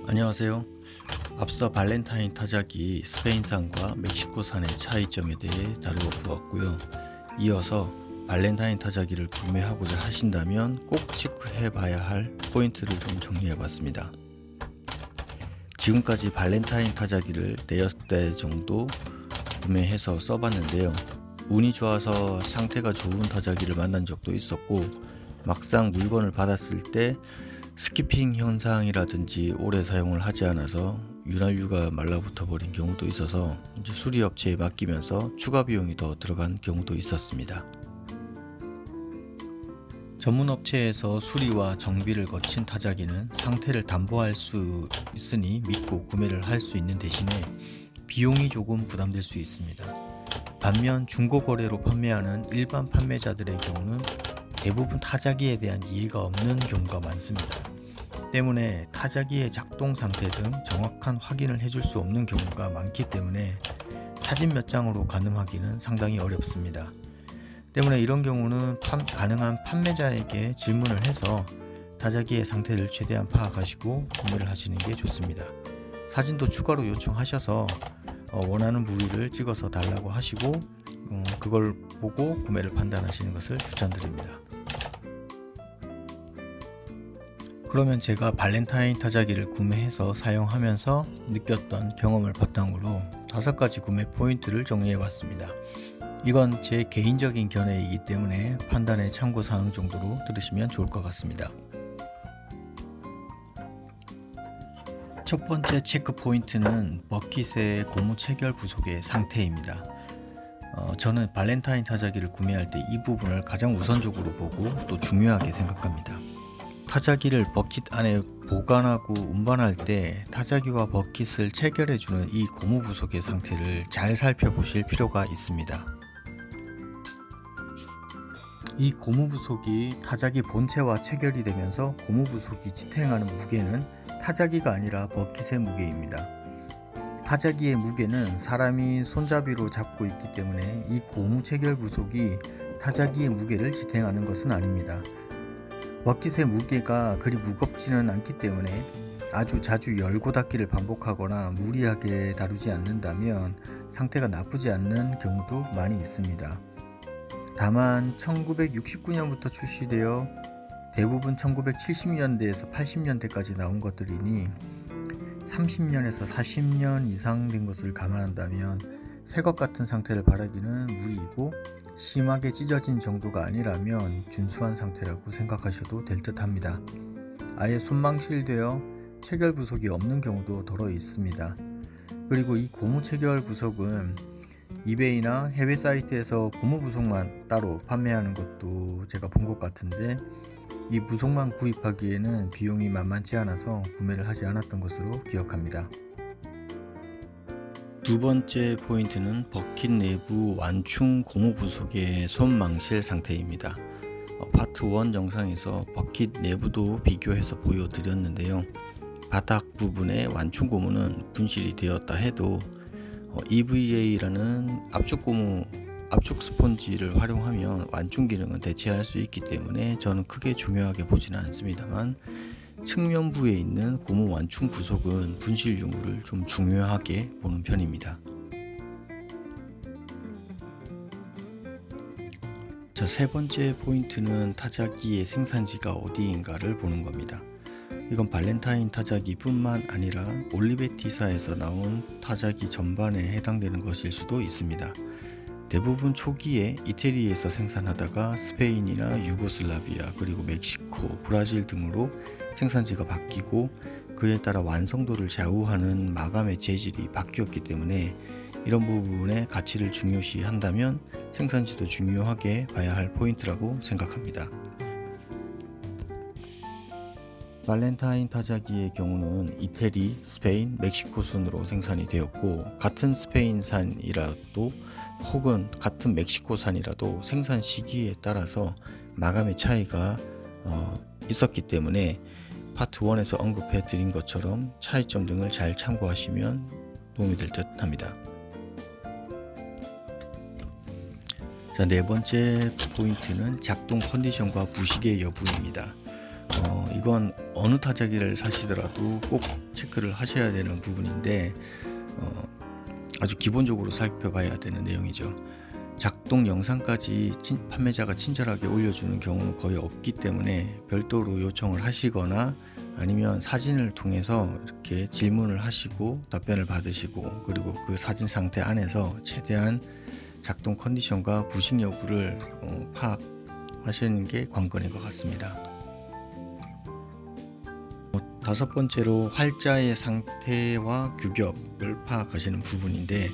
안녕하세요. 앞서 발렌타인 타자기 스페인산과 멕시코산의 차이점에 대해 다루어 보았고요. 이어서 발렌타인 타자기를 구매하고자 하신다면 꼭 체크해 봐야 할 포인트를 좀 정리해 봤습니다. 지금까지 발렌타인 타자기를 4대 정도 구매해서 써봤는데요. 운이 좋아서 상태가 좋은 타자기를 만난 적도 있었고, 막상 물건을 받았을 때 스키핑 현상이라든지 오래 사용을 하지 않아서 윤활유가 말라붙어 버린 경우도 있어서 이제 수리업체에 맡기면서 추가 비용이 더 들어간 경우도 있었습니다. 전문 업체에서 수리와 정비를 거친 타자기는 상태를 담보할 수 있으니 믿고 구매를 할 수 있는 대신에 비용이 조금 부담될 수 있습니다. 반면 중고거래로 판매하는 일반 판매자들의 경우는 대부분 타자기에 대한 이해가 없는 경우가 많습니다. 때문에 타자기의 작동 상태 등 정확한 확인을 해줄 수 없는 경우가 많기 때문에 사진 몇 장으로 가늠하기는 상당히 어렵습니다. 때문에 이런 경우는 가능한 판매자에게 질문을 해서 타자기의 상태를 최대한 파악하시고 구매를 하시는 게 좋습니다. 사진도 추가로 요청하셔서 원하는 부위를 찍어서 달라고 하시고 그걸 보고 구매를 판단하시는 것을 추천드립니다. 그러면 제가 발렌타인 타자기를 구매해서 사용하면서 느꼈던 경험을 바탕으로 5가지 구매 포인트를 정리해 봤습니다. 이건 제 개인적인 견해이기 때문에 판단의 참고사항 정도로 들으시면 좋을 것 같습니다. 첫 번째 체크 포인트는 버킷의 고무 체결 부속의 상태입니다. 저는 발렌타인 타자기를 구매할 때 이 부분을 가장 우선적으로 보고 또 중요하게 생각합니다. 타자기를 버킷 안에 보관하고 운반할 때 타자기와 버킷을 체결해주는 이 고무 부속의 상태를 잘 살펴보실 필요가 있습니다. 이 고무 부속이 타자기 본체와 체결이 되면서 고무 부속이 지탱하는 무게는 타자기가 아니라 버킷의 무게입니다. 타자기의 무게는 사람이 손잡이로 잡고 있기 때문에 이 고무 체결 부속이 타자기의 무게를 지탱하는 것은 아닙니다. 버킷의 무게가 그리 무겁지는 않기 때문에 아주 자주 열고 닫기를 반복하거나 무리하게 다루지 않는다면 상태가 나쁘지 않는 경우도 많이 있습니다. 다만 1969년부터 출시되어 대부분 1970년대에서 80년대까지 나온 것들이니 30년에서 40년 이상 된 것을 감안한다면 새것 같은 상태를 바라기는 무리이고 심하게 찢어진 정도가 아니라면 준수한 상태라고 생각하셔도 될 듯 합니다. 아예 손망실되어 체결 부속이 없는 경우도 더러 있습니다. 그리고 이 고무 체결 부속은 이베이나 해외 사이트에서 고무 부속만 따로 판매하는 것도 제가 본 것 같은데 이 부속만 구입하기에는 비용이 만만치 않아서 구매를 하지 않았던 것으로 기억합니다. 두 번째 포인트는 버킷 내부 완충 고무 부속의 손망실 상태입니다. 파트 1 영상에서 버킷 내부도 비교해서 보여드렸는데요. 바닥 부분의 완충 고무는 분실이 되었다 해도 EVA라는 압축 스펀지를 활용하면 완충 기능은 대체할 수 있기 때문에 저는 크게 중요하게 보지는 않습니다만 측면부에 있는 고무 완충 부속은 분실 유무를 좀 중요하게 보는 편입니다. 자, 세 번째 포인트는 타자기의 생산지가 어디인가를 보는 겁니다. 이건 발렌타인 타자기 뿐만 아니라 올리베티사에서 나온 타자기 전반에 해당되는 것일 수도 있습니다. 대부분 초기에 이태리에서 생산하다가 스페인이나 유고슬라비아 그리고 멕시코, 브라질 등으로 생산지가 바뀌고 그에 따라 완성도를 좌우하는 마감의 재질이 바뀌었기 때문에 이런 부분의 가치를 중요시한다면 생산지도 중요하게 봐야 할 포인트라고 생각합니다. 발렌타인 타자기의 경우는 이태리, 스페인, 멕시코 순으로 생산이 되었고 같은 스페인산이라도 혹은 같은 멕시코산이라도 생산 시기에 따라서 마감의 차이가 있었기 때문에 파트 1에서 언급해 드린 것처럼 차이점 등을 잘 참고하시면 도움이 될 듯 합니다. 자, 네 번째 포인트는 작동 컨디션과 부식의 여부입니다. 이건 어느 타자기를 사시더라도 꼭 체크를 하셔야 되는 부분인데 아주 기본적으로 살펴봐야 되는 내용이죠. 작동 영상까지 판매자가 친절하게 올려주는 경우는 거의 없기 때문에 별도로 요청을 하시거나 아니면 사진을 통해서 이렇게 질문을 하시고 답변을 받으시고, 그리고 그 사진 상태 안에서 최대한 작동 컨디션과 부식 여부를 파악하시는 게 관건인 것 같습니다. 다섯 번째로 활자의 상태와 규격을 파악하시는 부분인데,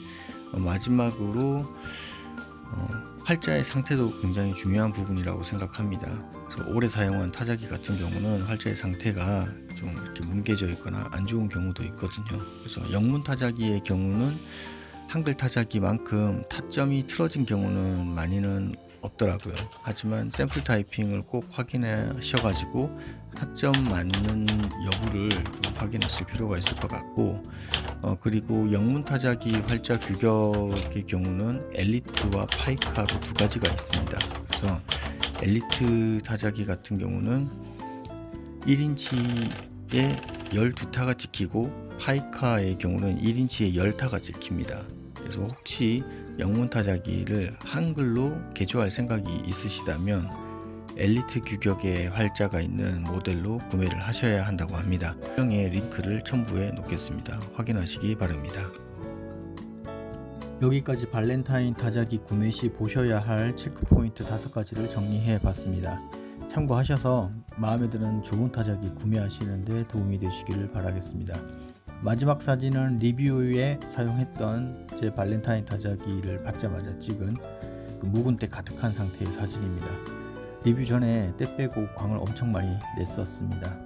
마지막으로 활자의 상태도 굉장히 중요한 부분이라고 생각합니다. 그래서 오래 사용한 타자기 같은 경우는 활자의 상태가 좀 이렇게 뭉개져 있거나 안 좋은 경우도 있거든요. 그래서 영문 타자기의 경우는 한글 타자기만큼 타점이 틀어진 경우는 많이는 없더라고요. 하지만 샘플 타이핑을 꼭 확인하셔가지고 타점 맞는 여부를 좀 확인하실 필요가 있을 것 같고, 그리고 영문 타자기 활자 규격의 경우는 엘리트와 파이카로 두 가지가 있습니다. 그래서 엘리트 타자기 같은 경우는 1인치에 12타가 찍히고, 파이카의 경우는 1인치에 10타가 찍힙니다. 그래서 혹시 영문 타자기를 한글로 개조할 생각이 있으시다면 엘리트 규격의 활자가 있는 모델로 구매를 하셔야 한다고 합니다. 설명의 링크를 첨부해 놓겠습니다. 확인하시기 바랍니다. 여기까지 발렌타인 타자기 구매 시 보셔야 할 체크포인트 5가지를 정리해 봤습니다. 참고하셔서 마음에 드는 좋은 타자기 구매하시는데 도움이 되시기를 바라겠습니다. 마지막 사진은 리뷰에 사용했던 제 발렌타인 타자기를 받자마자 찍은 그 묵은 때 가득한 상태의 사진입니다. 리뷰 전에 때 빼고 광을 엄청 많이 냈었습니다.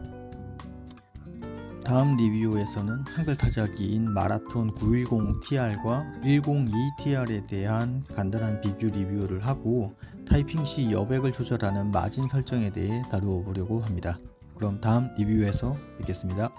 다음 리뷰에서는 한글 타자기인 마라톤 910TR과 102TR에 대한 간단한 비교 리뷰를 하고, 타이핑 시 여백을 조절하는 마진 설정에 대해 다루어 보려고 합니다. 그럼 다음 리뷰에서 뵙겠습니다.